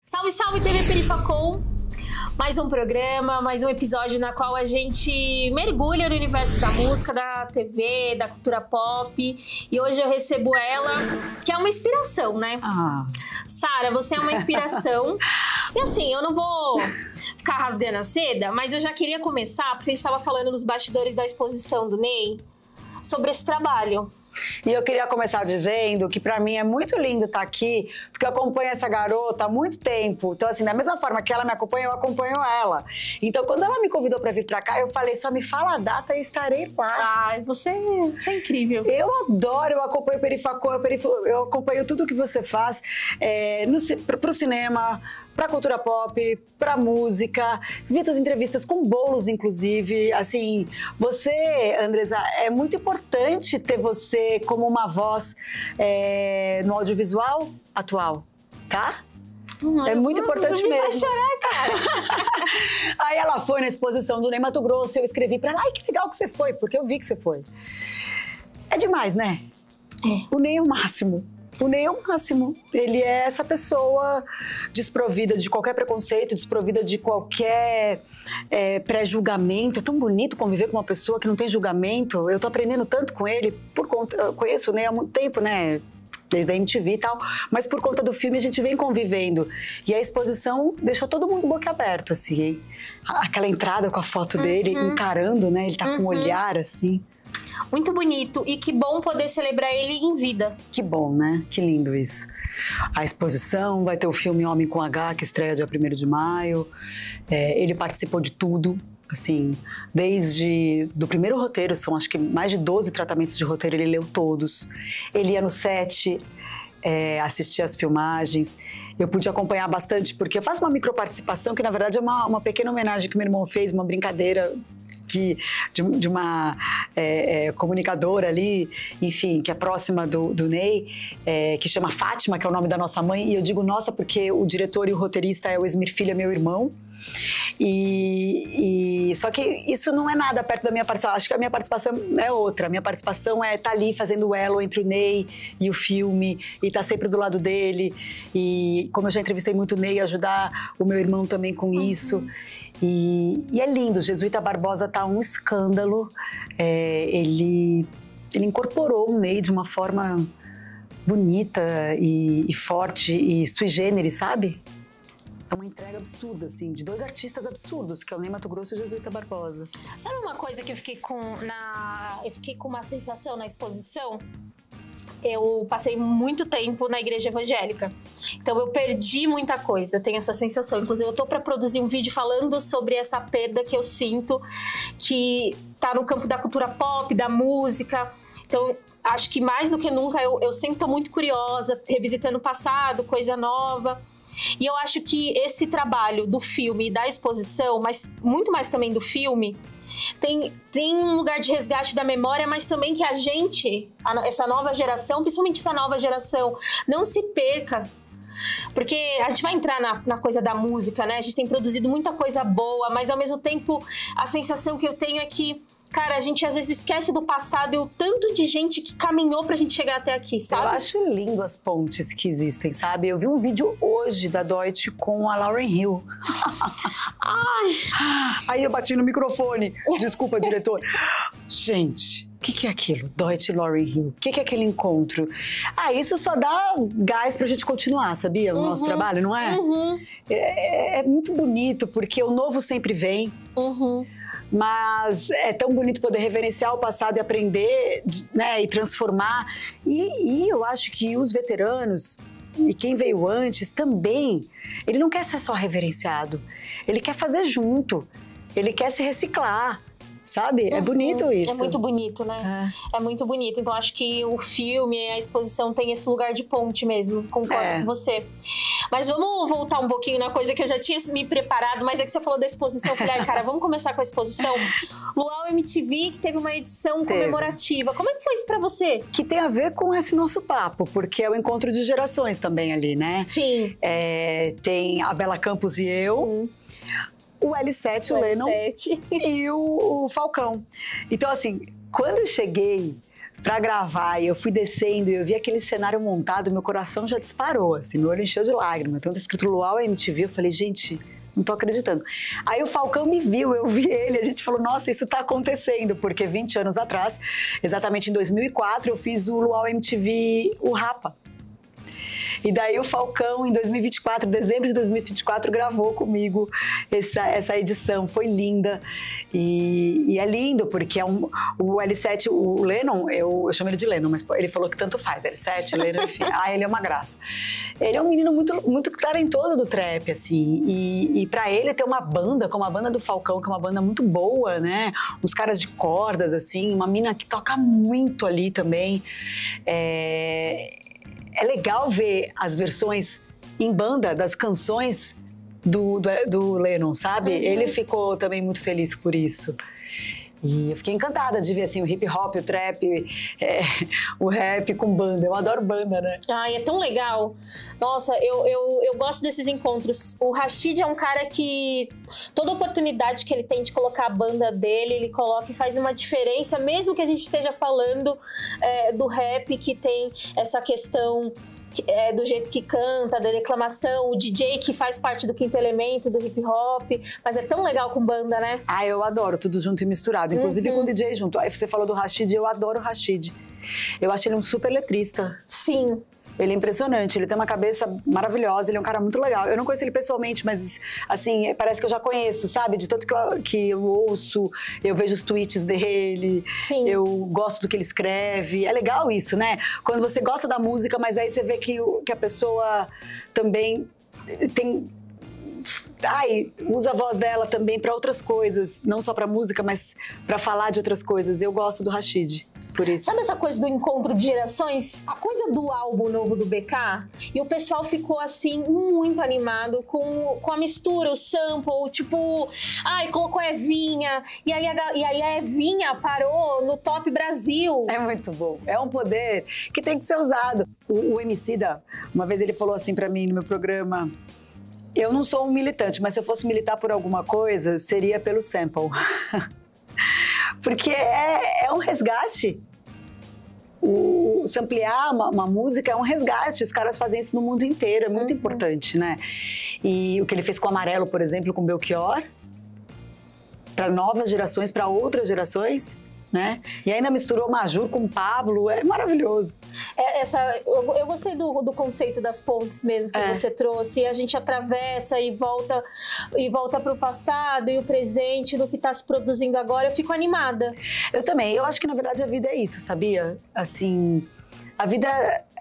Salve, salve, TV Perifacom! Mais um programa, mais um episódio na qual a gente mergulha no universo da música, da TV, da cultura pop. E hoje eu recebo ela, que é uma inspiração, né? Sara, você é uma inspiração. E assim, eu não vou ficar rasgando a seda, mas eu já queria começar, porque a gente estava falando nos bastidores da exposição do Ney, sobre esse trabalho. E eu queria começar dizendo que pra mim é muito lindo estar aqui, porque eu acompanho essa garota há muito tempo. Então, assim, da mesma forma que ela me acompanha, eu acompanho ela. Então, quando ela me convidou pra vir pra cá, eu falei, só me fala a data e estarei lá. Ai, você é incrível. Eu adoro, eu acompanho o Perifacom, eu acompanho tudo que você faz pro cinema, pra cultura pop, pra música. Vi suas entrevistas com Boulos, inclusive. Assim, você, Andresa, é muito importante ter você como uma voz no audiovisual atual, tá? É muito importante mesmo. Vai chorar, cara. Aí ela foi na exposição do Ney Matogrosso e eu escrevi pra ela, ai, que legal que você foi, porque eu vi que você foi. É demais, né? É. O Ney é o máximo. O Ney é o máximo. Ele é essa pessoa desprovida de qualquer preconceito, desprovida de qualquer pré-julgamento. É tão bonito conviver com uma pessoa que não tem julgamento. Eu tô aprendendo tanto com ele, por conta... Eu conheço o Ney há muito tempo, né? Desde a MTV e tal. Mas por conta do filme a gente vem convivendo. E a exposição deixou todo mundo boquiaberto, assim. Aquela entrada com a foto dele, encarando, né? Ele tá com um olhar, assim. Muito bonito e que bom poder celebrar ele em vida. Que bom, né? Que lindo isso. A exposição, vai ter o filme Homem com H, que estreia dia 1º de maio. Ele participou de tudo, assim, desde do primeiro roteiro, são acho que mais de 12 tratamentos de roteiro, ele leu todos. Ele ia no set, assistia às filmagens. Eu pude acompanhar bastante, porque eu faço uma microparticipação, que na verdade é uma pequena homenagem que meu irmão fez, uma brincadeira de uma comunicadora ali, enfim, que é próxima do Ney, que chama Fátima, que é o nome da nossa mãe, e eu digo nossa porque o diretor e o roteirista é o Esmir Filho, é meu irmão, só que isso não é nada perto da minha participação, acho que a minha participação é outra, a minha participação é estar ali fazendo o elo entre o Ney e o filme, e estar sempre do lado dele, e como eu já entrevistei muito o Ney, ajudar o meu irmão também com isso. E é lindo, Jesuíta Barbosa tá um escândalo, ele incorporou o Ney de uma forma bonita e forte e sui generis, sabe? É uma entrega absurda, assim, de dois artistas absurdos, que é o Ney Matogrosso e o Jesuíta Barbosa. Sabe uma coisa que eu fiquei com uma sensação na exposição? Eu passei muito tempo na igreja evangélica, então eu perdi muita coisa, eu tenho essa sensação. Inclusive eu tô para produzir um vídeo falando sobre essa perda que eu sinto, que tá no campo da cultura pop, da música. Então acho que mais do que nunca eu sempre tô muito curiosa, revisitando o passado, coisa nova. E eu acho que esse trabalho do filme e da exposição, mas muito mais também do filme, tem um lugar de resgate da memória, mas também que a gente, essa nova geração, principalmente essa nova geração, não se perca. Porque a gente vai entrar na coisa da música, né? A gente tem produzido muita coisa boa, mas ao mesmo tempo a sensação que eu tenho é que, cara, a gente às vezes esquece do passado e o tanto de gente que caminhou pra gente chegar até aqui, sabe? Eu acho lindo as pontes que existem, sabe? Eu vi um vídeo hoje da Deutsche com a Lauryn Hill. Ai! Aí eu bati no microfone. Desculpa, diretor. Gente, o que é aquilo? Deutsche e Lauryn Hill. O que é aquele encontro? Isso só dá gás pra gente continuar, sabia? O nosso trabalho, não é? É muito bonito, porque o novo sempre vem. Mas é tão bonito poder reverenciar o passado e aprender, né, e transformar. E eu acho que os veteranos e quem veio antes também, ele não quer ser só reverenciado, ele quer fazer junto, ele quer se reciclar. Sabe? É bonito isso. É muito bonito, né? É muito bonito. Então, acho que o filme, a exposição tem esse lugar de ponte mesmo. Concordo com você. Mas vamos voltar um pouquinho na coisa que eu já tinha me preparado, mas é que você falou da exposição. Eu falei, ai, cara, vamos começar com a exposição. Luau MTV, que teve uma edição comemorativa. Como é que foi isso pra você? Que tem a ver com esse nosso papo, porque é o encontro de gerações também ali, né? Sim. Tem a Bela Campos e eu. O L7, o Lennon L7. e o Falcão. Então, assim, quando eu cheguei, pra gravar, e eu fui descendo e eu vi aquele cenário montado, meu coração já disparou, assim, meu olho encheu de lágrimas. Então, tá escrito Luau MTV, eu falei, gente, não tô acreditando. Aí o Falcão me viu, eu vi ele, a gente falou, nossa, isso tá acontecendo, porque 20 anos atrás, exatamente em 2004, eu fiz o Luau MTV, o Rapa. E daí o Falcão, em 2024, dezembro de 2024, gravou comigo essa edição. Foi linda. E é lindo, porque o L7, o Lennon, eu chamo ele de Lennon, mas ele falou que tanto faz, L7, Lennon, enfim. Ele é uma graça. Ele é um menino muito, muito talentoso do trap, assim. E pra ele ter uma banda, como a banda do Falcão, que é uma banda muito boa, né? Uns caras de cordas, assim, uma mina que toca muito ali também. É legal ver as versões em banda das canções do Lennon, sabe? Uhum. Ele ficou também muito feliz por isso. E eu fiquei encantada de ver assim, o hip hop, o trap, o rap com banda. Eu adoro banda, né? Ai, é tão legal. Nossa, eu gosto desses encontros. O Rashid é um cara que toda oportunidade que ele tem de colocar a banda dele, ele coloca e faz uma diferença, mesmo que a gente esteja falando do rap, que tem essa questão do jeito que canta, da declamação, o DJ que faz parte do quinto elemento, do hip hop, mas é tão legal com banda, né? Eu adoro, tudo junto e misturado, inclusive com o DJ junto. Aí você falou do Rashid, eu adoro o Rashid. Eu acho ele um super letrista. Sim. Ele é impressionante, ele tem uma cabeça maravilhosa, ele é um cara muito legal. Eu não conheço ele pessoalmente, mas, assim, parece que eu já conheço, sabe? De tanto que eu ouço, eu vejo os tweets dele, Sim. Eu gosto do que ele escreve. É legal isso, né? Quando você gosta da música, mas aí você vê que a pessoa também tem... usa a voz dela também para outras coisas, não só para música, mas para falar de outras coisas. Eu gosto do Rashid, por isso. Sabe essa coisa do encontro de gerações? A coisa do álbum novo do BK, e o pessoal ficou assim muito animado com a mistura, o sample, tipo, colocou a Evinha, e aí a Evinha parou no Top Brasil. É muito bom, é um poder que tem que ser usado. O Emicida, uma vez ele falou assim para mim no meu programa: eu não sou um militante, mas se eu fosse militar por alguma coisa, seria pelo sample. Porque é um resgate. Samplear uma música é um resgate. Os caras fazem isso no mundo inteiro, é muito importante, né? E o que ele fez com o Amarelo, por exemplo, com o Belchior, para novas gerações, para outras gerações, né? E ainda misturou Majur com Pablo, é maravilhoso. Eu gostei do conceito das pontes mesmo que você trouxe. A gente atravessa e volta para o passado e o presente do que está se produzindo agora. Eu fico animada. Eu também. Eu acho que na verdade a vida é isso, sabia? Assim, a vida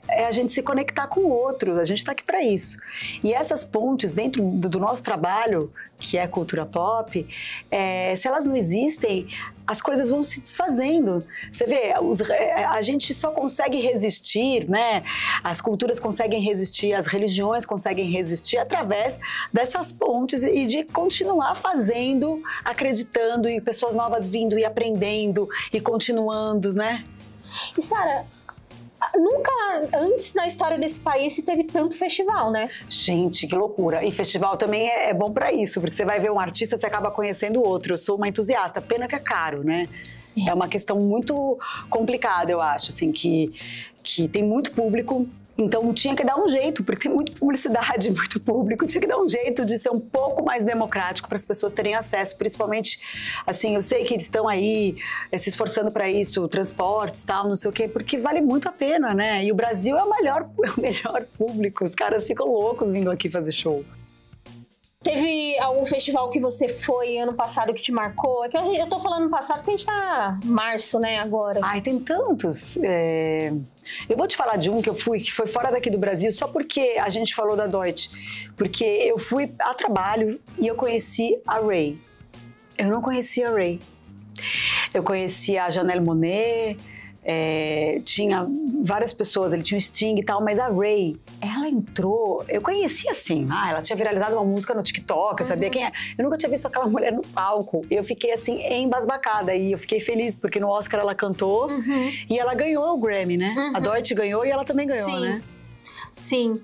é a gente se conectar com o outro, a gente está aqui para isso. E essas pontes dentro do nosso trabalho, que é cultura pop, se elas não existem, as coisas vão se desfazendo. Você vê, a gente só consegue resistir, né? As culturas conseguem resistir, as religiões conseguem resistir através dessas pontes e de continuar fazendo, acreditando, e pessoas novas vindo e aprendendo e continuando, né? E Sara, nunca antes na história desse país se teve tanto festival, né? Gente, que loucura. E festival também é bom pra isso, porque você vai ver um artista, você acaba conhecendo o outro. Eu sou uma entusiasta, pena que é caro, né? É uma questão muito complicada, eu acho, assim, que tem muito público. Então tinha que dar um jeito, porque tem muita publicidade, muito público, tinha que dar um jeito de ser um pouco mais democrático para as pessoas terem acesso, principalmente, assim, eu sei que eles estão aí se esforçando para isso, transportes, tal, não sei o quê, porque vale muito a pena, né? E o Brasil é o melhor público, os caras ficam loucos vindo aqui fazer show. Teve algum festival que você foi ano passado que te marcou? É que eu tô falando passado porque a gente tá em março, né, agora. Tem tantos. Eu vou te falar de um que eu fui, que foi fora daqui do Brasil, só porque a gente falou da Deutsche. Porque eu fui a trabalho e eu conheci a Ray. Eu não conhecia a Ray. Eu conhecia a Janelle Monáe, tinha várias pessoas, ele tinha o Sting e tal, mas a Ray, ela entrou, eu conhecia assim, ela tinha viralizado uma música no TikTok, eu sabia quem é, eu nunca tinha visto aquela mulher no palco, eu fiquei assim, embasbacada, e eu fiquei feliz, porque no Oscar ela cantou, e ela ganhou o Grammy, né? A Deutsche ganhou e ela também ganhou, Sim. né? Sim.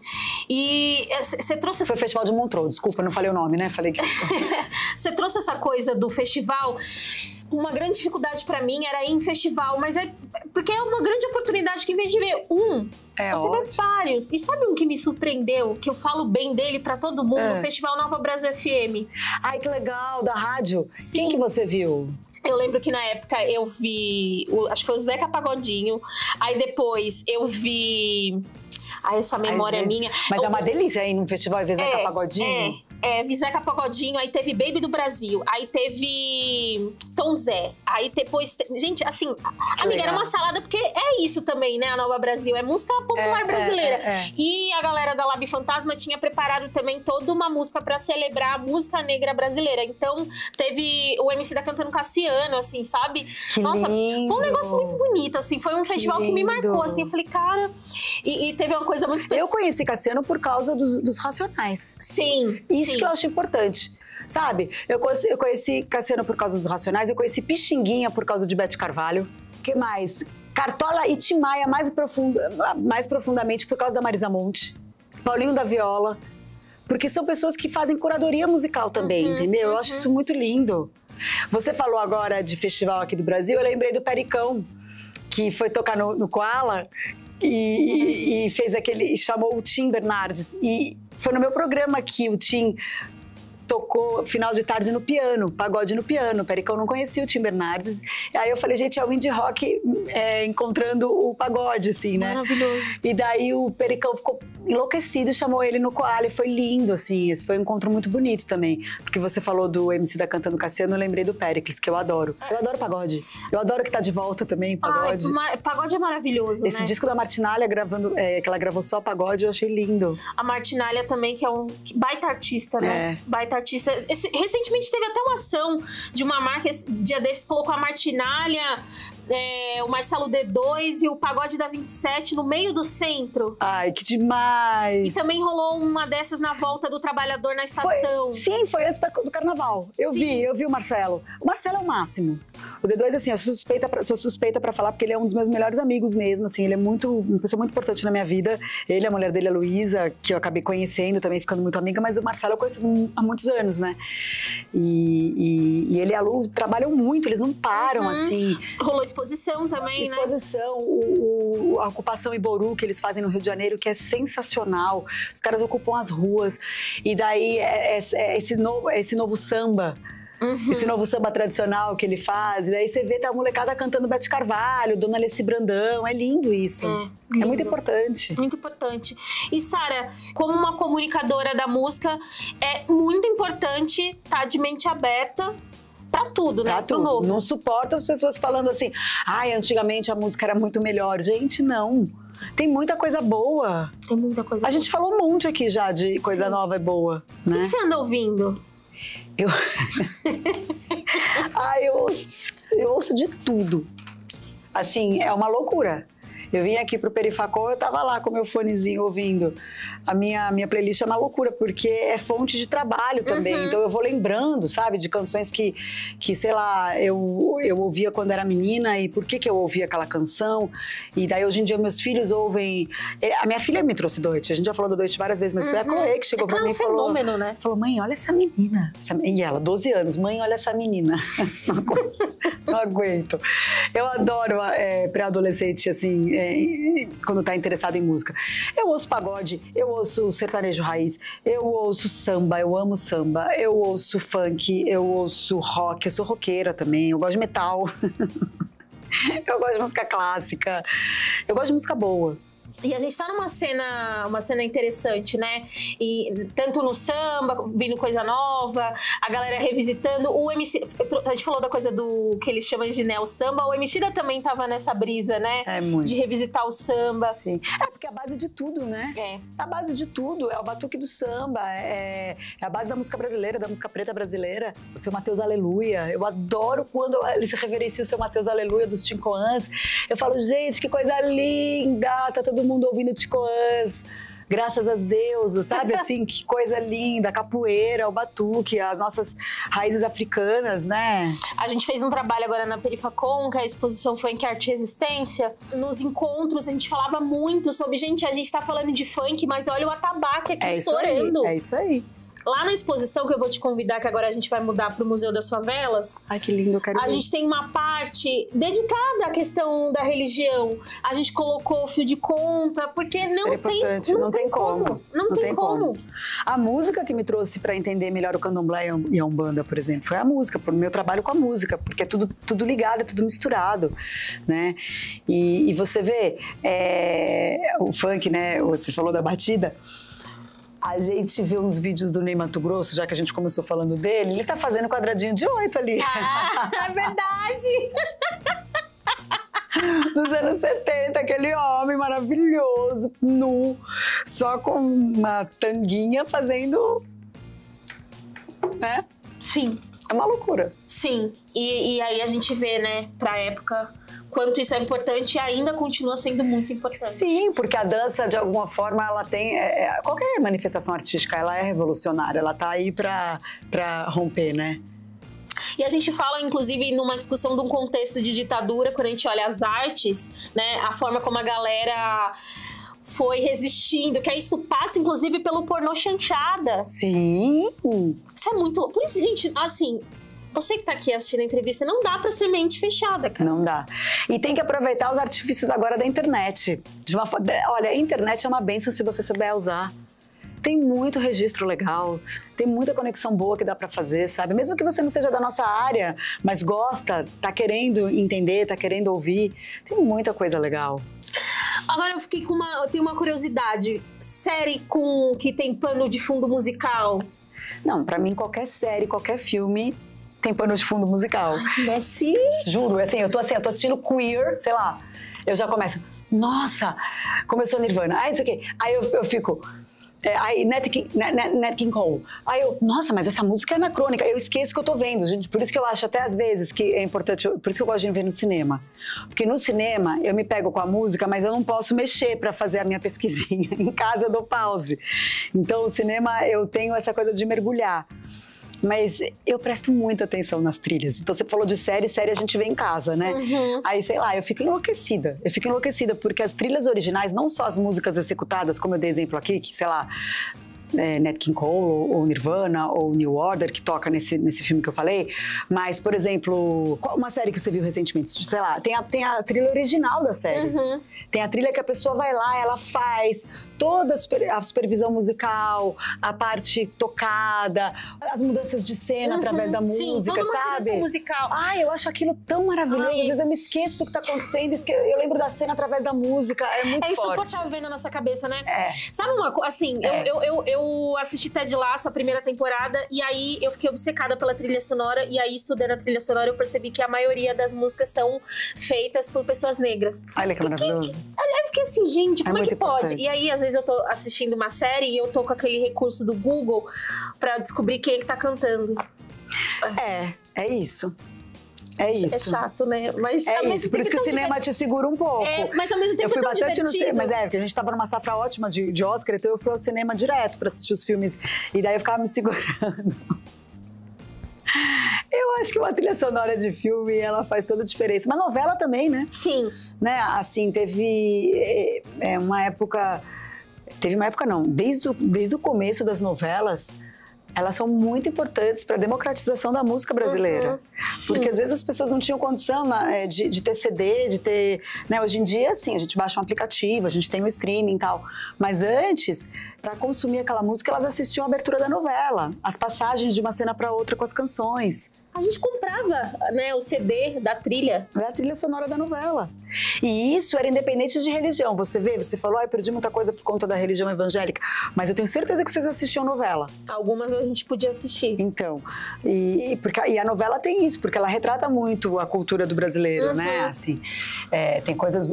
E você trouxe... Foi o Festival de Montreux, desculpa, não falei o nome, né? Falei que... Você trouxe essa coisa do festival. Uma grande dificuldade pra mim era ir em festival, mas porque é uma grande oportunidade que, em vez de ver você vê vários. E sabe um que me surpreendeu, que eu falo bem dele pra todo mundo? O Festival Nova Brasil FM. Ai, que legal, da rádio. Sim. Quem que você viu? Eu lembro que na época eu vi, acho que foi o Zeca Pagodinho. Aí depois eu vi... Ai, essa memória é minha. Mas é uma delícia ir num festival e ver Zeca Pagodinho. Vi Zeca Pagodinho, aí teve Baby do Brasil, aí teve Tom Zé, aí depois... Gente, assim, amiga, era uma salada, porque é isso também, né, a Nova Brasil, é música popular brasileira. E a galera da Lab Fantasma tinha preparado também toda uma música pra celebrar a música negra brasileira. Então, teve o MC da Cantando Cassiano, assim, sabe? Que Nossa, lindo. foi um negócio muito bonito, assim, foi um festival que me marcou, assim, eu falei, cara... E teve uma coisa muito especial. Eu conheci Cassiano por causa dos Racionais. Sim, Isso que eu acho importante. Sabe? Eu conheci Cassiano por causa dos Racionais, eu conheci Pixinguinha por causa de Bete Carvalho. O que mais? Cartola e Tim Maia mais profundamente por causa da Marisa Monte. Paulinho da Viola. Porque são pessoas que fazem curadoria musical também, entendeu? Eu acho isso muito lindo. Você falou agora de festival aqui do Brasil, eu lembrei do Pericão, que foi tocar no Koala e fez aquele... chamou o Tim Bernardes. E foi no meu programa que o Tim tocou final de tarde no piano, pagode no piano. O Pericão não conhecia o Tim Bernardes. E aí eu falei, gente, é o indie rock encontrando o pagode, assim, né? Maravilhoso. E daí o Pericão ficou enlouquecido e chamou ele no Koala. E foi lindo, assim. Esse foi um encontro muito bonito também. Porque você falou do MC da Cantando Cassiano, eu lembrei do Péricles, que eu adoro. Eu adoro pagode. Eu adoro que tá de volta também, pagode. Pagode é maravilhoso, Esse disco da Martinalha, que ela gravou só pagode, eu achei lindo. A Martinalha também, que é um baita artista, né? Baita artista. Recentemente teve até uma ação de uma marca, dia desse, colocou a Martinalha, o Marcelo D2 e o Pagode da 27 no meio do centro. Ai, que demais! E também rolou uma dessas na volta do Trabalhador na estação. Foi antes do carnaval. Eu vi o Marcelo. O Marcelo é o máximo. O D2, assim, eu sou suspeita pra falar, porque ele é um dos meus melhores amigos mesmo, assim, ele é uma pessoa muito importante na minha vida. Ele, a mulher dele, a Luísa, que eu acabei conhecendo, também ficando muito amiga, mas o Marcelo eu conheço há muitos anos, né? E ele e a Lu trabalham muito, eles não param, assim. Rolou exposição também, né? A ocupação Iboru que eles fazem no Rio de Janeiro, que é sensacional. Os caras ocupam as ruas. E daí, esse novo samba... Esse novo samba tradicional que ele faz. E daí você vê a molecada cantando Bete Carvalho, Dona Alessi Brandão. É lindo isso. É muito importante. Muito importante. E, Sara, como uma comunicadora da música, é muito importante estar de mente aberta pra tudo, né? Pra tudo. Novo. Não suporto as pessoas falando assim, antigamente a música era muito melhor. Gente, não. Tem muita coisa boa. Tem muita coisa boa. A gente falou um monte aqui já de coisa nova e boa, né? O que você anda ouvindo? Eu ouço de tudo. Assim, é uma loucura. Eu vim aqui pro Perifacol, eu tava lá com meu fonezinho ouvindo. A minha playlist é uma loucura, porque é fonte de trabalho também. Então eu vou lembrando, sabe, de canções que sei lá, eu ouvia quando era menina e por que eu ouvia aquela canção. E daí hoje em dia meus filhos ouvem... A minha filha me trouxe Doit, a gente já falou do Doit várias vezes, mas foi a Chloe que chegou pra mim e falou... fenômeno, né? Falou, mãe, olha essa menina. E ela, 12 anos, mãe, olha essa menina. Não aguento. Eu adoro pré-adolescente, assim, quando tá interessado em música. Eu ouço pagode, eu ouço sertanejo raiz, eu ouço samba, eu amo samba, eu ouço funk, eu ouço rock, eu sou roqueira também, eu gosto de metal. Eu gosto de música clássica, eu gosto de música boa. E a gente tá numa cena interessante, né? E tanto no samba, vindo coisa nova, a galera revisitando. O MC... A gente falou da coisa do que eles chamam de neo samba. O Emicida também tava nessa brisa, né? Muito. De revisitar o samba. Sim. Porque é a base de tudo, né? A base de tudo. É o batuque do samba. É a base da música brasileira, da música preta brasileira. O Seu Mateus Aleluia. Eu adoro quando eles reverenciam o Seu Mateus Aleluia dos Tincoãs. Eu falo, gente, que coisa linda! Tá todo mundo ouvindo Ticoãs, graças às deusas, sabe? Assim, que coisa linda, a capoeira, o batuque, as nossas raízes africanas, né? A gente fez um trabalho agora na Perifacom, que a exposição Funk, Arte e Resistência. Nos encontros, a gente falava muito sobre, gente, a gente tá falando de funk, mas olha o atabaque aqui estourando. É isso aí. Lá na exposição, que eu vou te convidar, que agora a gente vai mudar pro Museu das Favelas. Ai, que lindo, eu quero ver. A gente tem uma parte dedicada à questão da religião. A gente colocou o fio de conta, porque não tem como. Não tem como. A música que me trouxe pra entender melhor o candomblé e a umbanda, por exemplo, foi a música, por meu trabalho com a música, porque é tudo ligado, é tudo misturado, né? E você vê o funk, né? Você falou da batida. A gente vê uns vídeos do Ney Matogrosso, já que a gente começou falando dele, ele tá fazendo quadradinho de 8 ali. Ah, é verdade! Dos anos 70, aquele homem maravilhoso, nu, só com uma tanguinha fazendo, né? Sim. É uma loucura. Sim. E aí a gente vê, né, pra época, quanto isso é importante e ainda continua sendo muito importante. Sim, porque a dança, de alguma forma, ela tem... qualquer manifestação artística, ela é revolucionária, ela tá aí pra romper, né? E a gente fala, inclusive, numa discussão de um contexto de ditadura, quando a gente olha as artes, né, a forma como a galera foi resistindo, que isso passa, inclusive, pelo pornô chanchada. Sim. Isso é muito... Por isso, gente, assim... Você que tá aqui assistindo a entrevista, não dá pra ser mente fechada, cara. Não dá. E tem que aproveitar os artifícios agora da internet. Olha, a internet é uma bênção se você souber usar. Tem muito registro legal, tem muita conexão boa que dá pra fazer, sabe? Mesmo que você não seja da nossa área, mas gosta, tá querendo entender, tá querendo ouvir, tem muita coisa legal. Agora eu tenho uma curiosidade. Série que tem pano de fundo musical? Não, pra mim qualquer série, qualquer filme tem pano de fundo musical. Sim. Juro, eu tô assistindo Queer, sei lá, eu já começo, nossa, começou Nirvana, isso aqui, aí eu fico... Aí, Nat King Cole. Aí eu, nossa, mas essa música é anacrônica. Eu esqueço que eu tô vendo, gente. Por isso que eu acho até às vezes que é importante, por isso que eu gosto de ver no cinema. Porque no cinema eu me pego com a música, mas eu não posso mexer pra fazer a minha pesquisinha. Em casa eu dou pause. Então o cinema eu tenho essa coisa de mergulhar. Mas eu presto muita atenção nas trilhas. Então você falou de série a gente vê em casa, né? Uhum. Aí, sei lá, eu fico enlouquecida. Porque as trilhas originais, não só as músicas executadas, como eu dei exemplo aqui, que, sei lá, Nat King Cole, ou Nirvana, ou New Order, que toca nesse filme que eu falei. Mas, por exemplo, qual uma série que você viu recentemente? Sei lá, tem a trilha original da série. Uhum. Tem a trilha que a pessoa vai lá, ela faz toda a supervisão musical, a parte tocada, as mudanças de cena através da música, toda uma sabe? direção musical. Ai, eu acho aquilo tão maravilhoso. Às vezes eu me esqueço do que tá acontecendo, eu lembro da cena através da música, é muito forte. É insuportável ver na nossa cabeça, né? É. Sabe uma coisa, assim, eu assisti Ted Lasso, a primeira temporada, e aí eu fiquei obcecada pela trilha sonora, e aí estudando a trilha sonora eu percebi que a maioria das músicas são feitas por pessoas negras. Olha que maravilhoso. Eu fiquei assim, gente, como é que pode? Importante. E aí, às vezes, eu tô assistindo uma série e eu tô com aquele recurso do Google pra descobrir quem é que tá cantando. É isso. É isso. É chato, né? Mas é isso, por isso que o cinema te segura um pouco. Mas ao mesmo tempo eu fui é tão bastante divertido. Mas porque a gente tava numa safra ótima de Oscar, então eu fui ao cinema direto pra assistir os filmes. E daí eu ficava me segurando. Eu acho que uma trilha sonora de filme, ela faz toda a diferença. Uma novela também, né? Sim. Né? Assim, teve uma época... Teve uma época, não. Desde o começo das novelas, elas são muito importantes para a democratização da música brasileira. Porque às vezes as pessoas não tinham condição de ter CD, de ter... Né? Hoje em dia, assim, a gente baixa um aplicativo, a gente tem o streaming e tal. Mas antes, para consumir aquela música, elas assistiam a abertura da novela, as passagens de uma cena para outra com as canções. A gente comprava, né, o CD da trilha. Da trilha sonora da novela. E isso era independente de religião. Você falou, eu perdi muita coisa por conta da religião evangélica. Mas eu tenho certeza que vocês assistiam novela. Algumas a gente podia assistir. Então, e a novela tem isso, porque ela retrata muito a cultura do brasileiro, né? Assim, tem coisas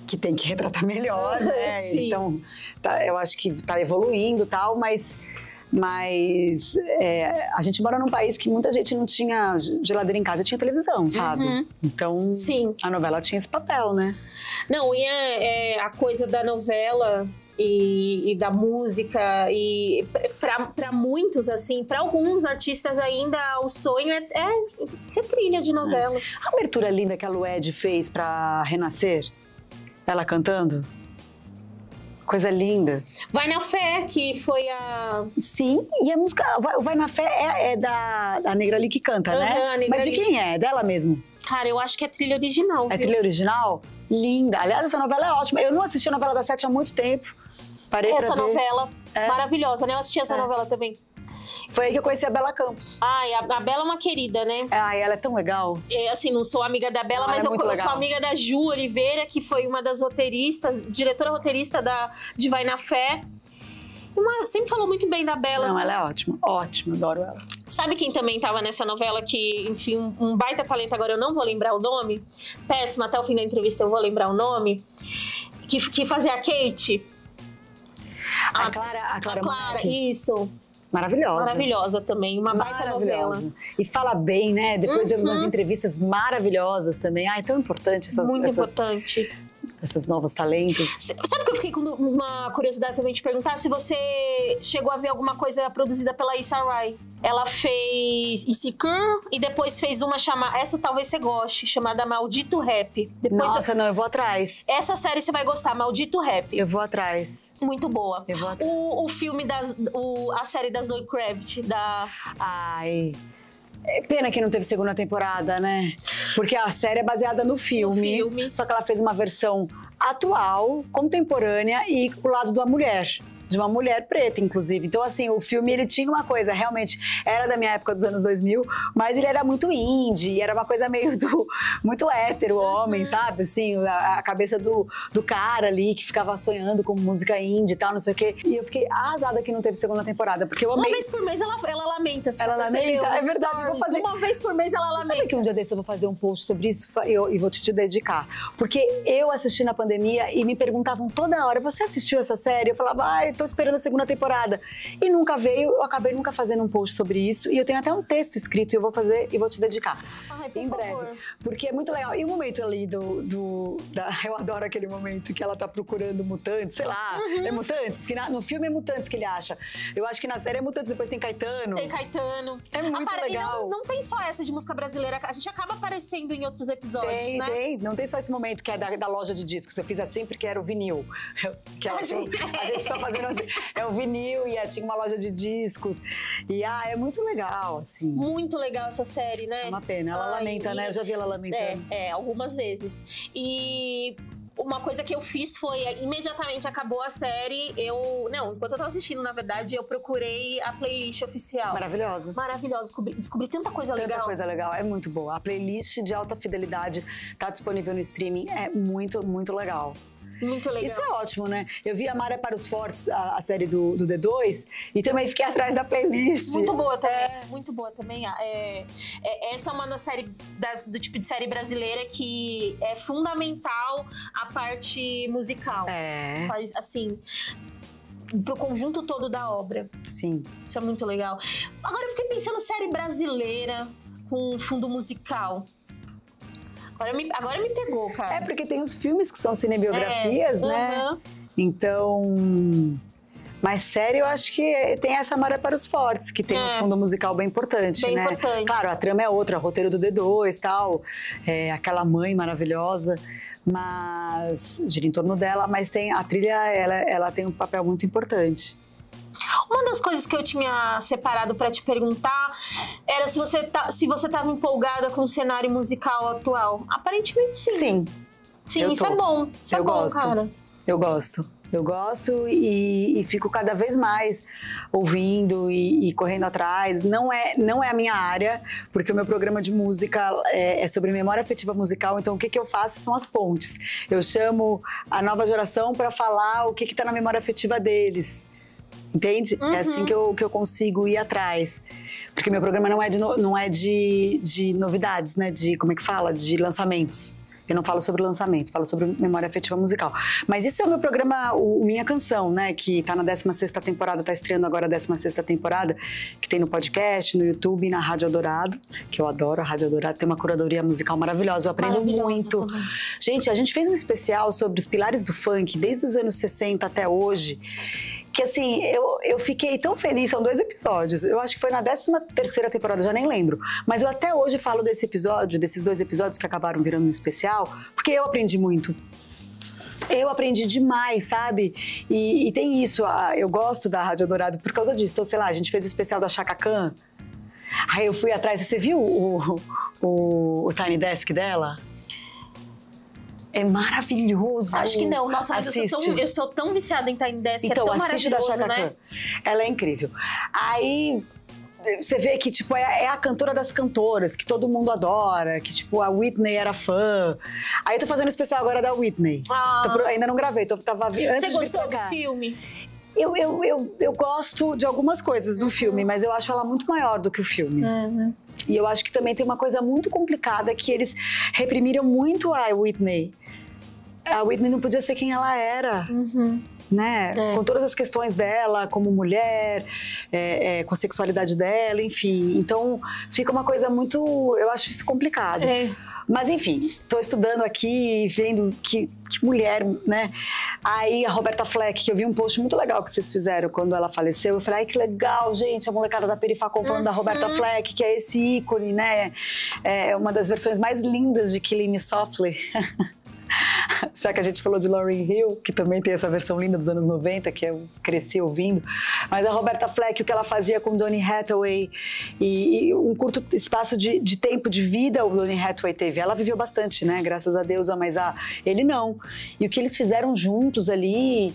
que tem que retratar melhor, né? Sim. Então, eu acho que tá evoluindo e tal, mas Mas a gente mora num país que muita gente não tinha geladeira em casa e tinha televisão, sabe? Então, sim, a novela tinha esse papel, né? Não, e a coisa da novela e da música, e pra muitos, assim, pra alguns artistas ainda o sonho é ser trilha de novela. A abertura linda que a Lued fez pra Renascer, ela cantando. Coisa linda. Vai na Fé, que foi a... Sim, e a música Vai na Fé é da Negra Lee que canta, né? A Negra Mas de Lee. quem é? Dela mesmo? Cara, eu acho que é trilha original, É viu? trilha original? Linda. Aliás, essa novela é ótima. Eu não assisti a novela da Sete há muito tempo. Parei Essa pra ver. novela maravilhosa, né? Eu assisti essa novela também. Foi aí que eu conheci a Bela Campos. Ai, a Bela é uma querida, né? Ai, ela é tão legal. Assim, não sou amiga da Bela, Ela mas é eu muito sou legal. amiga da Ju Oliveira, que foi uma das roteiristas, diretora roteirista de Vai na Fé. Sempre falou muito bem da Bela. Não, ela é ótima. Ótima, adoro ela. Sabe quem também tava nessa novela que, enfim, um baita talento, agora eu não vou lembrar o nome. Péssimo, até o fim da entrevista eu vou lembrar o nome. Que fazia a Kate. A Clara Monarque. Isso. Maravilhosa. Maravilhosa também, uma baita novela. E fala bem, né? Depois de umas entrevistas maravilhosas também. Ai, é tão importante Importante. esses novos talentos. Sabe que eu fiquei com uma curiosidade também de perguntar se você chegou a ver alguma coisa produzida pela Issa Rae. Ela fez Insecure e depois fez uma chamada, essa talvez você goste, chamada Maldito Rap. Nossa, não, eu vou atrás. Essa série você vai gostar, Maldito Rap. Eu vou atrás. Muito boa. Eu vou atrás. O filme a série da Zoe Kravitz, Ai... É pena que não teve segunda temporada, né? Porque a série é baseada no filme. Só que ela fez uma versão atual, contemporânea e pro lado da mulher. De uma mulher preta, inclusive. Então, assim, o filme, ele tinha uma coisa, realmente, era da minha época dos anos 2000, mas ele era muito indie, era uma coisa meio muito hétero, homem, sabe? Assim, a cabeça do cara ali, que ficava sonhando com música indie e tal, não sei o quê. E eu fiquei arrasada que não teve segunda temporada, porque eu amei. Uma vez por mês ela lamenta, se ela lamenta? É verdade, eu vou fazer. Uma vez por mês ela lamenta. Sabe que um dia desse eu vou fazer um post sobre isso e vou te dedicar? Porque eu assisti na pandemia e me perguntavam toda hora, você assistiu essa série? Eu falava, tô esperando a segunda temporada. E nunca veio, eu acabei nunca fazendo um post sobre isso. E eu tenho até um texto escrito e eu vou fazer e vou te dedicar. Ai, por em favor. breve. Porque é muito legal. E o momento ali eu adoro aquele momento que ela tá procurando mutantes, sei lá, é mutantes? Porque no filme é mutantes que ele acha. Eu acho que na série é mutantes, depois tem Caetano. Tem Caetano. É muito legal. E não tem só essa de música brasileira, a gente acaba aparecendo em outros episódios, né? Tem. Não tem só esse momento que é da loja de discos. Eu fiz assim porque era o vinil. Que a gente tá fazendo assim. É o vinil e tinha uma loja de discos. E é muito legal, assim. Muito legal essa série, né? É uma pena. Ela lamenta, né? Eu já vi ela lamentando. Algumas vezes. E uma coisa que eu fiz foi, imediatamente acabou a série, enquanto eu tava assistindo, na verdade, eu procurei a playlist oficial. Maravilhosa. Maravilhosa. Descobri tanta coisa legal. Tanta coisa legal. É muito boa. A playlist de alta fidelidade tá disponível no streaming. É muito, muito legal. Muito legal. Isso é ótimo, né? Eu vi a Mara para os Fortes, a série do D2, e também fiquei atrás da playlist. Muito boa também. Muito boa também. Essa é uma das séries do tipo de série brasileira que é fundamental a parte musical. Faz, assim, pro conjunto todo da obra. Sim. Isso é muito legal. Agora eu fiquei pensando série brasileira com fundo musical. Agora me pegou, cara. É porque tem os filmes que são cinebiografias, né? Então... Mas série, eu acho que tem essa Maré para os Fortes, que tem um fundo musical bem importante, né? Importante. Claro, a trama é outra, roteiro do D2 e tal, aquela mãe maravilhosa, mas gira em torno dela, mas a trilha, ela tem um papel muito importante. Uma das coisas que eu tinha separado pra te perguntar era se você tava empolgada com o cenário musical atual. Aparentemente sim. Sim, isso é bom. Isso é bom, cara. Eu gosto e fico cada vez mais ouvindo e correndo atrás. Não é a minha área, porque o meu programa de música é sobre memória afetiva musical, então o que eu faço são as pontes. Eu chamo a nova geração para falar o que tá na memória afetiva deles. Entende? É assim que eu consigo ir atrás. Porque meu programa não é de novidades, né? Como é que fala? De lançamentos. Eu não falo sobre lançamentos, falo sobre memória afetiva musical. Mas isso é o meu programa, o Minha Canção, né? Que tá na 16ª temporada, tá estreando agora a 16ª temporada, que tem no podcast, no YouTube e na Rádio Eldorado, que eu adoro a Rádio Eldorado, tem uma curadoria musical maravilhosa, eu aprendo muito. Também. Gente, a gente fez um especial sobre os pilares do funk, desde os anos 60 até hoje, que assim, eu fiquei tão feliz, são 2 episódios, eu acho que foi na 13ª temporada, já nem lembro, mas eu até hoje falo desse episódio, desses 2 episódios que acabaram virando um especial, porque eu aprendi muito. Eu aprendi demais, sabe? E tem isso, eu gosto da Rádio Eldorado por causa disso. Então, sei lá, a gente fez o especial da Chaka Khan, aí eu fui atrás, você viu o Tiny Desk dela? É maravilhoso. Acho que não. Nossa, mas eu sou tão viciada em Tiny Desk, então, é tão maravilhoso, da Chaka né? Khan. Ela é incrível. Aí você vê que, tipo, é a cantora das cantoras, que todo mundo adora, que, tipo, a Whitney era fã. Aí eu tô fazendo o especial agora da Whitney. Ainda não gravei, tava antes. Você gostou do filme? Eu gosto de algumas coisas do filme, mas eu acho ela muito maior do que o filme. E eu acho que também tem uma coisa muito complicada, que eles reprimiram muito a Whitney. A Whitney não podia ser quem ela era, né? Com todas as questões dela, como mulher, com a sexualidade dela, enfim. Então, fica uma coisa muito... Eu acho isso complicado. Mas, enfim, tô estudando aqui, vendo que mulher, né? Aí, a Roberta Fleck, que eu vi um post muito legal que vocês fizeram quando ela faleceu. Eu falei, ai, que legal, gente, a molecada da Perifacom falando da Roberta Fleck, que é esse ícone, né? É uma das versões mais lindas de Killing Me Softly. Já que a gente falou de Lauryn Hill, que também tem essa versão linda dos anos 90, que eu cresci ouvindo, mas a Roberta Fleck, o que ela fazia com Donny Hathaway, e um curto espaço de tempo de vida o Donny Hathaway teve. Ela viveu bastante, né, graças a Deus, mas ele não. E o que eles fizeram juntos ali,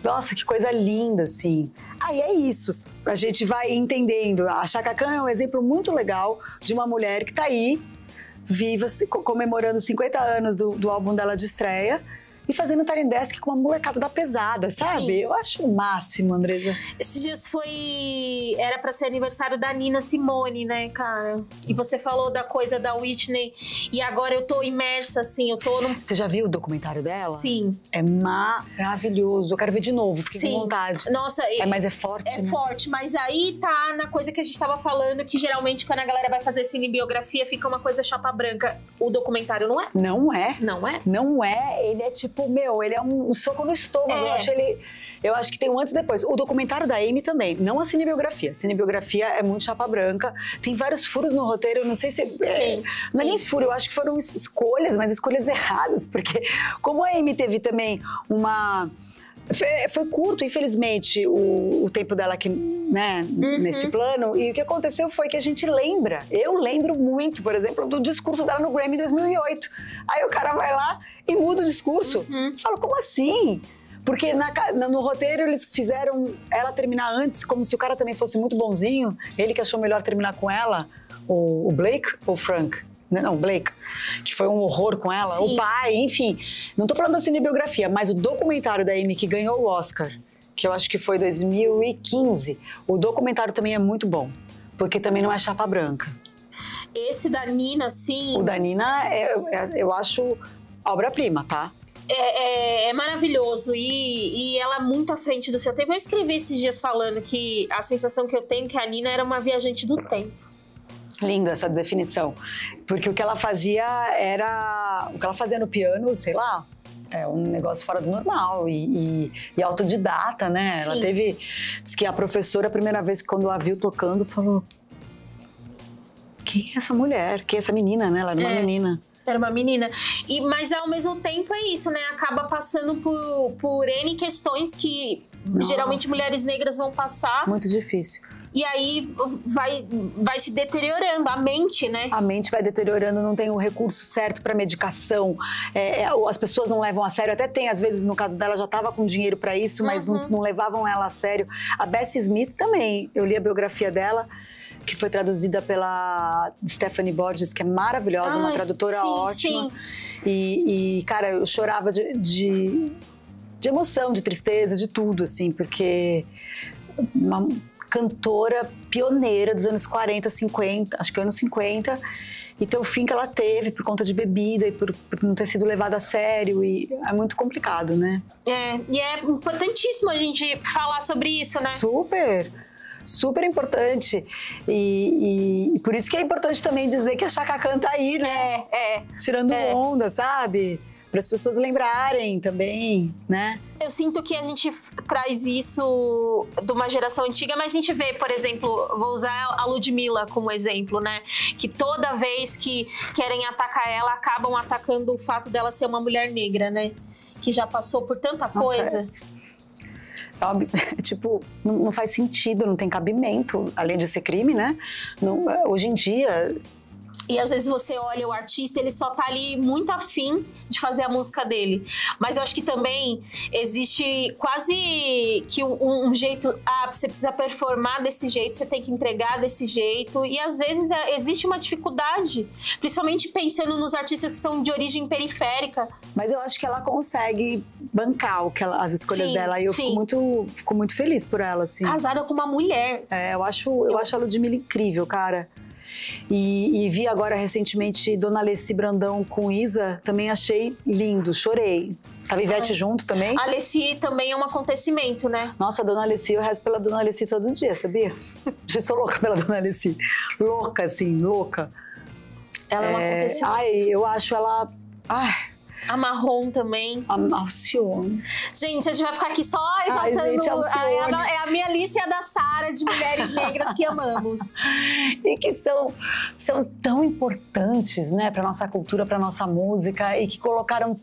nossa, que coisa linda, assim. Aí é isso, a gente vai entendendo. A Chaka Khan é um exemplo muito legal de uma mulher que tá aí, viva, comemorando 50 anos do álbum dela de estreia e fazendo Tiny Desk com uma molecada da pesada, sabe? Sim. Eu acho o máximo, Andresa. Esses dias era pra ser aniversário da Nina Simone, né, cara? E você falou da coisa da Whitney e agora eu tô imersa, assim, Você já viu o documentário dela? Sim. É maravilhoso, eu quero ver de novo, fiquei com vontade. Nossa, mas é forte, É né? forte, mas aí tá na coisa que a gente tava falando, que geralmente quando a galera vai fazer cinebiografia fica uma coisa chapa branca. O documentário não é? Não é. Não é? Não é, ele é tipo, ele é um soco no estômago. Eu acho que tem um antes e depois. O documentário da Amy também, não a cinebiografia. Cinebiografia é muito chapa branca. Tem vários furos no roteiro, eu não sei se... não é nem furo, eu acho que foram escolhas, mas escolhas erradas. Porque como a Amy teve também uma... Foi curto, infelizmente, o tempo dela aqui, né, nesse plano. E o que aconteceu foi que a gente lembra. Eu lembro muito, por exemplo, do discurso dela no Grammy em 2008. Aí o cara vai lá e muda o discurso. Fala, como assim? Porque no roteiro eles fizeram ela terminar antes, como se o cara também fosse muito bonzinho. Ele que achou melhor terminar com ela, o Blake ou o Frank? Não, Blake, que foi um horror com ela, Sim. O pai, enfim. Não tô falando da cinebiografia, mas o documentário da Amy que ganhou o Oscar, que eu acho que foi 2015, o documentário também é muito bom, porque também não é chapa branca. Esse da Nina, sim. O da Nina, eu acho obra-prima, tá? É maravilhoso e ela é muito à frente do seu tempo. Eu escrevi esses dias falando que a sensação que eu tenho é que a Nina era uma viajante do tempo. Lindo essa definição, porque o que ela fazia no piano, sei lá, é um negócio fora do normal e autodidata, né? Sim. Ela diz que a professora, a primeira vez que quando a viu tocando, falou: quem é essa mulher? Quem é essa menina, né? Ela era uma menina. Era uma menina. Mas ao mesmo tempo é isso, né? Acaba passando por N questões que geralmente mulheres negras vão passar. Muito difícil. E aí vai se deteriorando a mente, né? A mente vai deteriorando, não tem o recurso certo para medicação. As pessoas não levam a sério. Até tem, às vezes, no caso dela, já estava com dinheiro para isso, mas não levavam ela a sério. A Bessie Smith também. Eu li a biografia dela, que foi traduzida pela Stephanie Borges, que é maravilhosa, uma tradutora ótima. Sim. E, cara, eu chorava de emoção, de tristeza, de tudo, assim, porque uma cantora pioneira dos anos 40, 50, acho que anos 50, e ter o fim que ela teve por conta de bebida e por não ter sido levada a sério, e é muito complicado, né? E é importantíssimo a gente falar sobre isso, né? Super importante. E por isso que é importante também dizer que a Chaka Khan tá aí, né? Tirando onda, sabe? Para as pessoas lembrarem também, né? Eu sinto que a gente traz isso de uma geração antiga, mas a gente vê, por exemplo, vou usar a Ludmilla como exemplo, né? Que toda vez que querem atacar ela, acabam atacando o fato dela ser uma mulher negra, né? Que já passou por tanta coisa. Tipo, não faz sentido, não tem cabimento, além de ser crime, né? Hoje em dia... E às vezes você olha o artista, ele só tá ali muito afim de fazer a música dele. Mas eu acho que também existe quase que um jeito... você precisa performar desse jeito, você tem que entregar desse jeito. E às vezes existe uma dificuldade, principalmente pensando nos artistas que são de origem periférica. Mas eu acho que ela consegue bancar as escolhas dela. E eu fico muito feliz por ela, assim. Casada com uma mulher. Eu acho a Ludmilla incrível, cara. E vi agora recentemente Dona Alessi Brandão com Isa, também achei lindo, chorei. Tava Ivete junto também. A Alessi também é um acontecimento, né? Nossa, a Dona Alessi, eu rezo pela Dona Alessi todo dia, sabia? Gente, sou louca pela Dona Alessi. Louca, assim, louca. Ela é um acontecimento. Eu acho ela... A Marrom também. A Alcione. Gente, a gente vai ficar aqui só exaltando. Gente, é a minha Alice e a da Sara de mulheres negras que amamos. E que são tão importantes, né, para nossa cultura, para nossa música, e que colocaram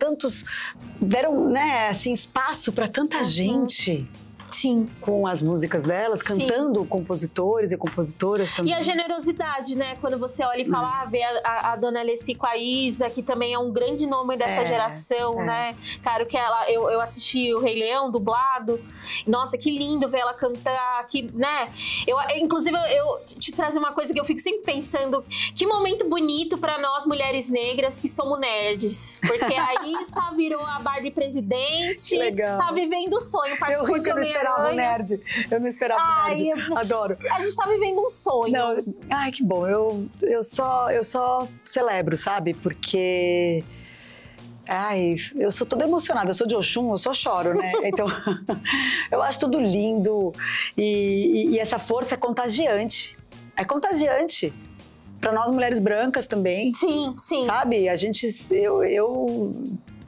deram, né, assim, espaço para tanta gente. Sim. Com as músicas delas, cantando compositores e compositoras também. E a generosidade, né? Quando você olha e fala, vê a Dona Alessi com a Isa, que também é um grande nome dessa geração, né? Cara, que eu assisti o Rei Leão dublado. Nossa, que lindo ver ela cantar, né? Inclusive, eu te trago uma coisa que eu fico sempre pensando, que momento bonito pra nós, mulheres negras, que somos nerds. Porque a Isa virou a Barbie presidente. Que legal. Tá vivendo o sonho, participou de Eu não esperava o nerd. Adoro. A gente tá vivendo um sonho. Não, ai, que bom. Eu só celebro, sabe? Porque... eu sou toda emocionada. Eu sou de Oxum, eu só choro, né? Então, eu acho tudo lindo. E essa força é contagiante. É contagiante. Pra nós, mulheres brancas também. Sim, sim. Sabe? A gente...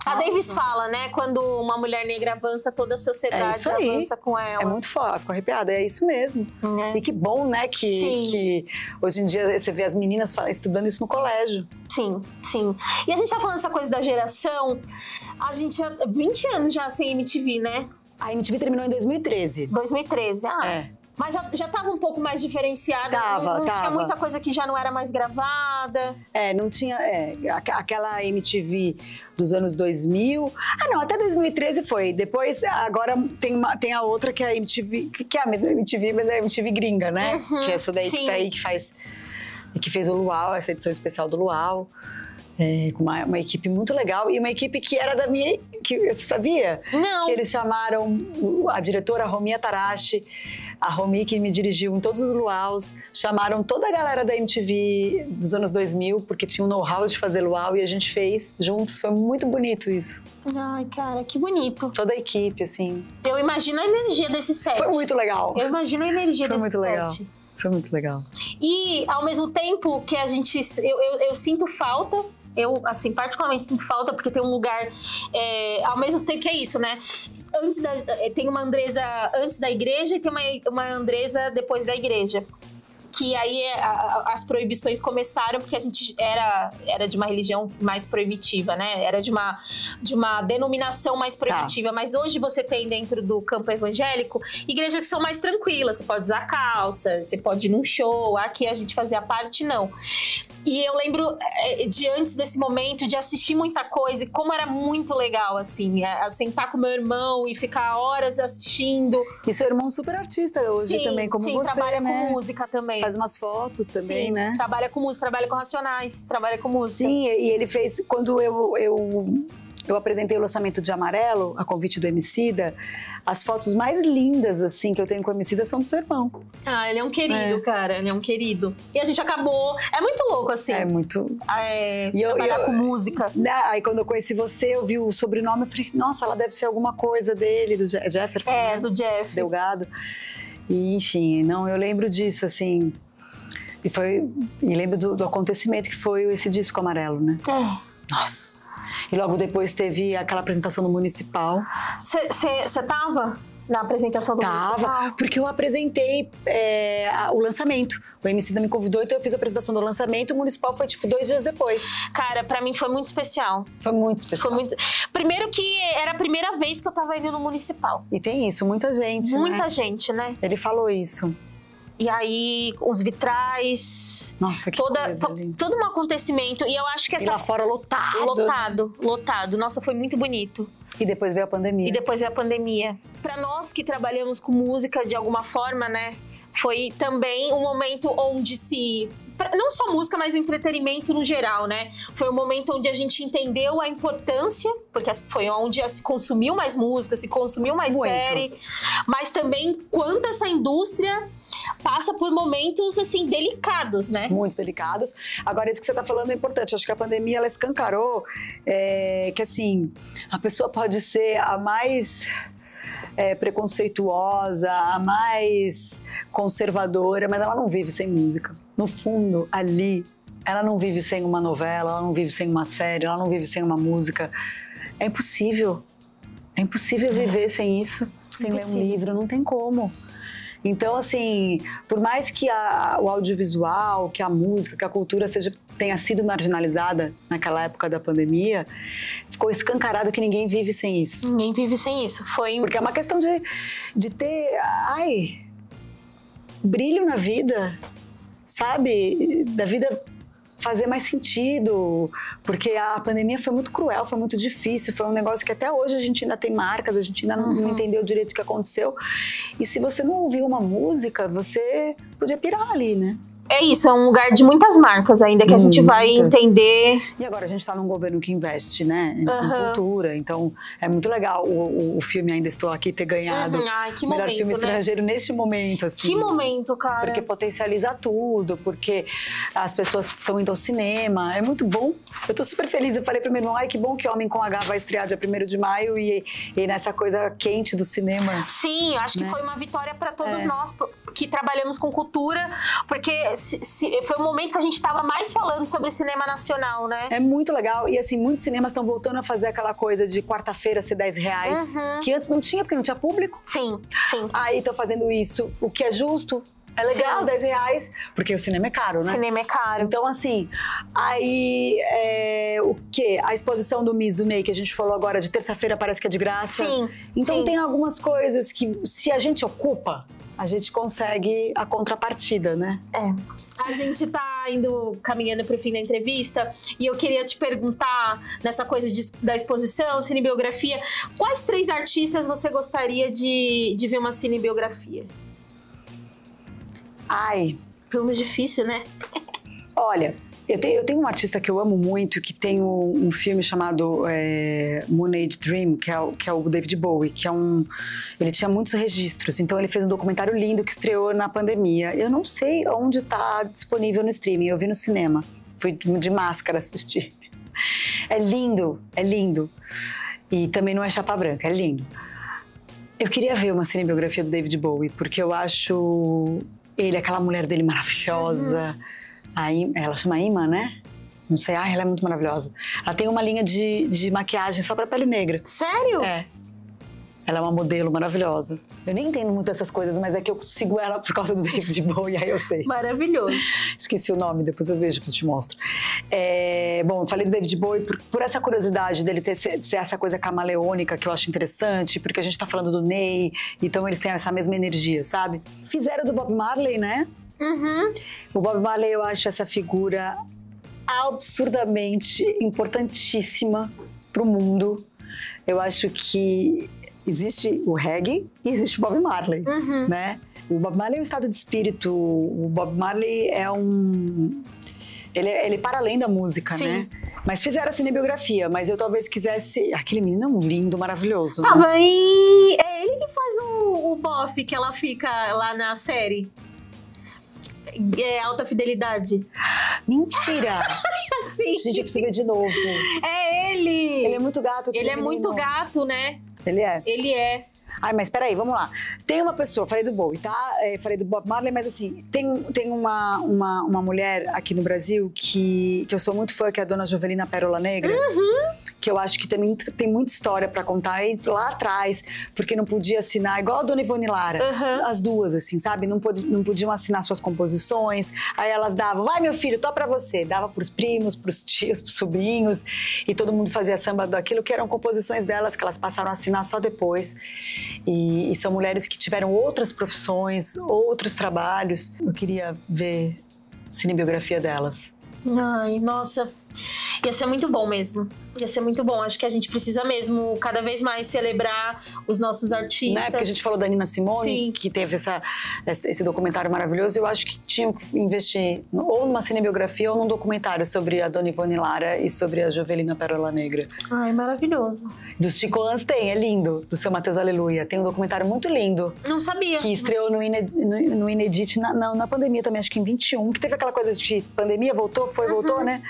A Davis fala, né? Quando uma mulher negra avança, toda a sociedade avança com ela. É muito forte, fico arrepiada. É isso mesmo. E que bom, né? Que hoje em dia você vê as meninas estudando isso no colégio. Sim, sim. E a gente tá falando essa coisa da geração. A gente já... 20 anos já sem MTV, né? A MTV terminou em 2013. 2013, Mas já tava um pouco mais diferenciada. Não tinha muita coisa que já não era mais gravada. Não tinha... aquela MTV dos anos 2000... não, até 2013 foi. Depois, agora tem a outra que é a MTV... Que é a mesma MTV, mas é a MTV gringa, né? Que é essa daí que tá aí, que fez o Luau, essa edição especial do Luau. Com uma equipe muito legal. E uma equipe que era da minha... Você sabia? Não. Que eles chamaram a diretora Romi Tarashi, a Romi que me dirigiu em todos os luaus, chamaram toda a galera da MTV dos anos 2000, porque tinha um know-how de fazer luau, e a gente fez juntos. Foi muito bonito isso. Ai, cara, que bonito. Toda a equipe, assim. Eu imagino a energia desse set. Foi muito legal. Eu imagino a energia desse set. Foi muito legal. Foi muito legal. E, ao mesmo tempo que a gente... Eu sinto falta... Eu, assim, particularmente sinto falta, porque tem um lugar... ao mesmo tempo que é isso, né? Tem uma Andresa antes da igreja e tem uma Andresa depois da igreja. Que aí as proibições começaram porque a gente era de uma religião mais proibitiva, né? Era de uma denominação mais proibitiva. Mas hoje você tem dentro do campo evangélico igrejas que são mais tranquilas. Você pode usar calça, você pode ir num show. Aqui a gente fazia parte, não. E eu lembro de antes desse momento de assistir muita coisa e como era muito legal, assim, sentar com meu irmão e ficar horas assistindo. E seu irmão super artista hoje também, como você, trabalha né? com música também. Faz umas fotos também, né? Trabalha com música, trabalha com Racionais, trabalha com música. Sim, e ele fez, quando eu eu apresentei o lançamento de Amarelo, a convite do Emicida. As fotos mais lindas, assim, que eu tenho com o Emicida são do seu irmão. Ah, ele é um querido, cara. Ele é um querido. E a gente acabou... É muito louco, assim. É muito... trabalhar com música. Aí quando eu conheci você, eu vi o sobrenome, eu falei, nossa, ela deve ser alguma coisa dele, do Jefferson. É, do Jeff. Delgado. E, enfim, não, eu lembro disso, assim... E lembro do acontecimento que foi esse disco Amarelo, né? Nossa! E logo depois teve aquela apresentação no Municipal. Você tava na apresentação do Municipal? Tava, porque eu apresentei o lançamento. O Emicida me convidou, então eu fiz a apresentação do lançamento. O Municipal foi, tipo, 2 dias depois. Cara, pra mim foi muito especial. Foi muito especial. Primeiro que era a primeira vez que eu tava indo no Municipal. E tem isso, muita gente, Muita gente, né? Ele falou isso. E aí, os vitrais... Nossa, que coisa linda. Todo um acontecimento. E eu acho que essa... E lá fora lotado. Lotado. Nossa, foi muito bonito. E depois veio a pandemia. Pra nós que trabalhamos com música de alguma forma, né? Foi também um momento onde não só música, mas o entretenimento no geral, né? Foi um momento onde a gente entendeu a importância, porque foi onde se consumiu mais música, se consumiu mais série, mas também quanto essa indústria passa por momentos, assim, delicados, né? Muito delicados. Agora, isso que você tá falando é importante. Acho que a pandemia, ela escancarou que, assim, a pessoa pode ser a mais... preconceituosa, a mais conservadora, mas ela não vive sem música. No fundo, ali, ela não vive sem uma novela, ela não vive sem uma série, ela não vive sem uma música. É impossível. É impossível viver sem isso, sem ler um livro, não tem como. Então, assim, por mais que o audiovisual, que a música, que a cultura tenha sido marginalizada naquela época da pandemia, ficou escancarado que ninguém vive sem isso. Ninguém vive sem isso. Porque é uma questão de ter, brilho na vida, sabe? Da vida fazer mais sentido, porque a pandemia foi muito cruel, foi muito difícil, foi um negócio que até hoje a gente ainda tem marcas, a gente ainda não entendeu direito o que aconteceu. E se você não ouviu uma música, você podia pirar ali, né? É isso, é um lugar de muitas marcas ainda que a gente vai entender. E agora a gente está num governo que investe, né, em cultura, então é muito legal o filme Ainda Estou Aqui ter ganhado o melhor filme estrangeiro neste momento, assim. Que momento, cara. Porque potencializa tudo, porque as pessoas estão indo ao cinema, é muito bom. Eu tô super feliz, eu falei pro meu irmão, que bom que Homem com H vai estrear dia 1º de maio e nessa coisa quente do cinema. Sim, acho que foi uma vitória para todos nós que trabalhamos com cultura, porque foi o momento que a gente estava mais falando sobre cinema nacional, né? É muito legal. E assim, muitos cinemas estão voltando a fazer aquela coisa de quarta-feira ser R$10, que antes não tinha, porque não tinha público. Sim. Aí estão fazendo isso, o que é justo. É legal, R$10, porque o cinema é caro, né? Cinema é caro. Então, assim, aí o quê? A exposição do Miss, do Ney, que a gente falou agora, de terça-feira parece que é de graça. Sim. Então tem algumas coisas que, se a gente ocupa, a gente consegue a contrapartida, né? A gente tá caminhando pro fim da entrevista e eu queria te perguntar, nessa coisa da exposição, cinebiografia, quais 3 artistas você gostaria de ver uma cinebiografia? Pergunta difícil, né? Olha, eu tenho um artista que eu amo muito, que tem um filme chamado Moon Age Dream, que é o David Bowie, que ele tinha muitos registros, então ele fez um documentário lindo que estreou na pandemia. Eu não sei onde está disponível no streaming, eu vi no cinema, fui de máscara assistir. É lindo, é lindo. E também não é chapa branca, é lindo. Eu queria ver uma cinebiografia do David Bowie, porque eu acho aquela mulher dele maravilhosa. Ela chama Ima, né? Não sei, ela é muito maravilhosa. Ela tem uma linha de maquiagem só pra pele negra. Sério? Ela é uma modelo maravilhosa. Eu nem entendo muito dessas coisas, mas é que eu sigo ela por causa do David Bowie, aí eu sei. Maravilhoso. Esqueci o nome, depois eu vejo, depois eu te mostro. Bom, eu falei do David Bowie por essa curiosidade dele ser essa coisa camaleônica que eu acho interessante, porque a gente tá falando do Ney, então eles têm essa mesma energia, sabe? Fizeram do Bob Marley, né? O Bob Marley, eu acho essa figura absurdamente importantíssima pro mundo. Eu acho que existe o reggae e existe o Bob Marley, né? O Bob Marley é um estado de espírito, o Bob Marley é ele para além da música, né? Mas fizeram a cinebiografia, mas eu talvez quisesse... Aquele menino é um lindo, maravilhoso. Né? Tava em... É ele que faz o bofe que ela fica lá na série. É Alta Fidelidade. Mentira! Sim. Gente, eu preciso ver de novo. É ele! Ele é muito gato. Ele é muito gato, né? Ele é? Ele é. Ai, mas peraí, vamos lá. Tem uma pessoa, falei do Bowie, tá? Falei do Bob Marley, mas assim, tem uma mulher aqui no Brasil que eu sou muito fã, que é a dona Jovelina Pérola Negra. Que eu acho que também tem muita história pra contar. E lá atrás, porque não podia assinar, igual a dona Ivone Lara. As duas, assim, sabe? Não podiam assinar suas composições. Aí elas davam, vai meu filho, tô pra você. Dava pros primos, pros tios, pros sobrinhos. E todo mundo fazia samba daquilo, que eram composições delas, que elas passaram a assinar só depois. E são mulheres que tiveram outras profissões, outros trabalhos. Eu queria ver cinebiografia delas. Ai, nossa. Ia ser muito bom mesmo. Ia ser muito bom. Acho que a gente precisa mesmo cada vez mais celebrar os nossos artistas. Né? Porque a gente falou da Nina Simone, Sim. que teve esse documentário maravilhoso. Eu acho que tinham que investir ou numa cinebiografia ou num documentário sobre a dona Ivone Lara e sobre a Jovelina Pérola Negra. Ai, maravilhoso. Dos Chicoãs tem, é lindo. Do Seu Mateus Aleluia. Tem um documentário muito lindo. Não sabia. Que estreou no Inedit na pandemia também, acho que em 21. Que teve aquela coisa de pandemia, voltou, voltou, né?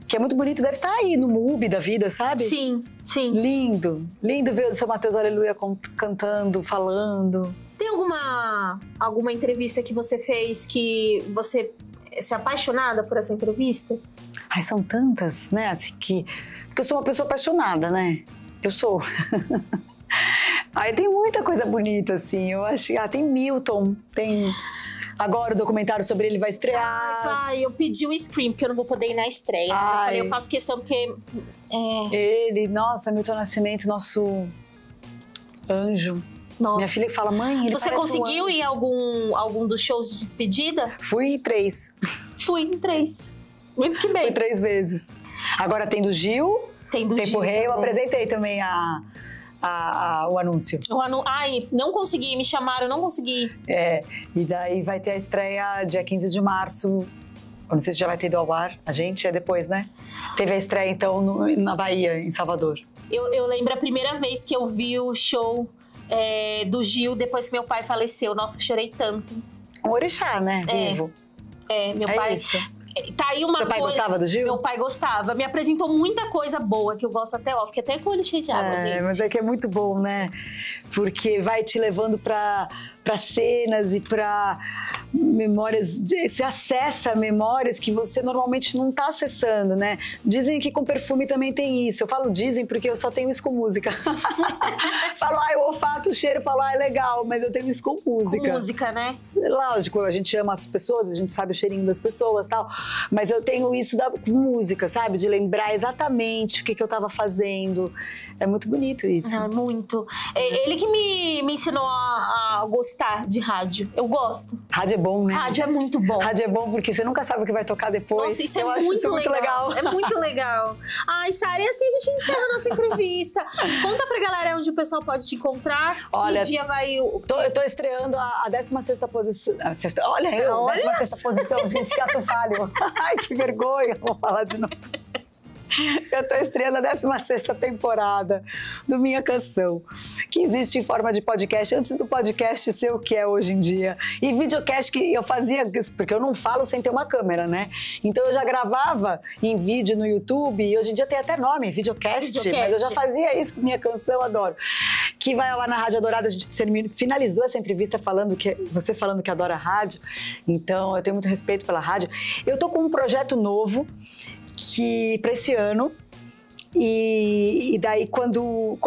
Que é muito bonito, deve estar aí no MUBI da vida, sabe? Sim, sim. Lindo. Lindo ver o Seu Mateus Aleluia cantando, falando. Tem alguma entrevista que você fez que você se apaixonada por essa entrevista? Ai, são tantas, né? Assim porque eu sou uma pessoa apaixonada, né? Eu sou. Ai, tem muita coisa bonita, assim. Eu acho que tem Milton, tem... Agora o documentário sobre ele vai estrear. Ai, eu pedi o Scream, porque eu não vou poder ir na estreia. Mas eu falei, eu faço questão porque... Ele, nossa, Milton Nascimento, nosso anjo. Nossa. Minha filha que fala, mãe, ele Você conseguiu ir em algum dos shows de despedida? Fui em 3. Fui em 3. Muito que bem. Fui 3 vezes. Agora tem do Gil. Tem do Tempo Gil. Rei, eu apresentei também o anúncio. Ai, não consegui, me chamaram, não consegui. E daí vai ter a estreia dia 15 de março. Eu não sei se já vai ter ido ao ar. A gente é depois, né? Teve a estreia, então, na Bahia, em Salvador. Eu lembro a primeira vez que eu vi o show do Gil, depois que meu pai faleceu. Nossa, chorei tanto. Um orixá, né? Vivo. Meu pai... Isso. Tá aí uma Seu pai coisa... gostava do Gil? Meu pai gostava. Me apresentou muita coisa boa, que eu gosto até. Fiquei até com o olho cheio de água, gente. Mas é que é muito bom, né? Porque vai te levando pra cenas e pra memórias. Você acessa memórias que você normalmente não tá acessando, né? Dizem que com perfume também tem isso. Eu falo dizem porque eu só tenho isso com música. Falo, o olfato, o cheiro, falo, é legal, mas eu tenho isso com música. Com música, né? Lógico, a gente ama as pessoas, a gente sabe o cheirinho das pessoas e tal, mas eu tenho isso com música, sabe? De lembrar exatamente o que eu tava fazendo. É muito bonito isso. Muito. Ele que me ensinou a gostar de rádio. Eu gosto. Rádio é bom, né? Rádio é muito bom. Rádio é bom porque você nunca sabe o que vai tocar depois. Nossa, isso eu é acho muito isso muito legal. É muito legal. Ai, Sara, e assim a gente encerra a nossa entrevista. Conta pra galera onde o pessoal pode te encontrar. Olha, que dia vai... Eu tô estreando a 16ª posição. Olha eu, 16ª posição, gente, gato falho. Ai, que vergonha, vou falar de novo. Eu tô estreando a 16ª temporada do Minha Canção, que existe em forma de podcast, antes do podcast ser o que é hoje em dia. E videocast que eu fazia, porque eu não falo sem ter uma câmera, né? Então eu já gravava em vídeo no YouTube, e hoje em dia tem até nome, videocast. Mas eu já fazia isso com Minha Canção, adoro. Que vai lá na Rádio Adorada, a gente finalizou essa entrevista você falando que adora rádio, então eu tenho muito respeito pela rádio. Eu tô com um projeto novo, que para esse ano, e daí quando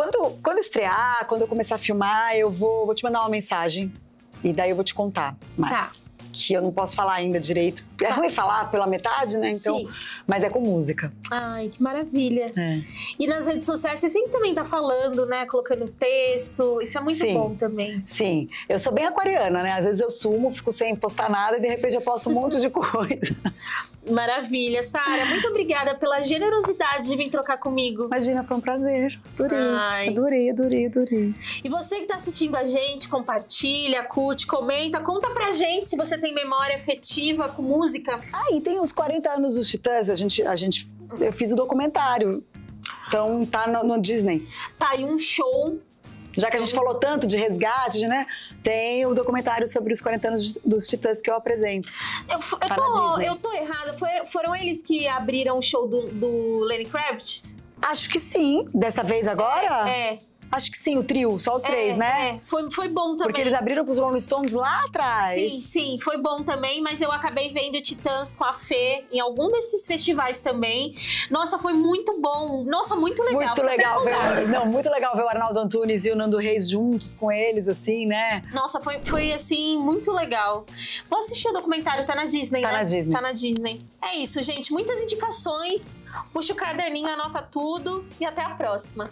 estrear, quando eu começar a filmar, eu vou te mandar uma mensagem e daí eu vou te contar mais. Tá. Que eu não posso falar ainda direito. É ruim falar pela metade, né? Então, sim. Mas é com música. Ai, que maravilha. E nas redes sociais você sempre também tá falando, né? Colocando texto. Isso é muito bom também. Sim. Eu sou bem aquariana, né? Às vezes eu sumo, fico sem postar nada e de repente eu posto um monte de coisa. Maravilha. Sara, muito obrigada pela generosidade de vir trocar comigo. Imagina, foi um prazer. Adorei. E você que tá assistindo a gente, compartilha, curte, comenta, conta pra gente se você tem tem memória afetiva com música. Ah, e tem os 40 anos dos Titãs, eu fiz o documentário. Então tá no Disney. Tá aí um show. Já que a gente falou tanto de resgate, né? Tem o documentário sobre os 40 anos dos Titãs que eu apresento. Eu tô errada. Foram eles que abriram o show do Lenny Kravitz? Acho que sim. Dessa vez agora? É. Acho que sim, o trio, só os três, né? Foi bom também. Porque eles abriram pros Rolling Stones lá atrás. Sim, foi bom também, mas eu acabei vendo Titãs com a Fê em algum desses festivais também. Nossa, foi muito bom. Nossa, muito legal. Muito legal muito legal ver o Arnaldo Antunes e o Nando Reis juntos com eles, assim, né? Nossa, foi assim, muito legal. Vou assistir o documentário, tá na Disney, né? Tá na Disney. Tá na Disney. É isso, gente. Muitas indicações. Puxa o caderninho, anota tudo e até a próxima.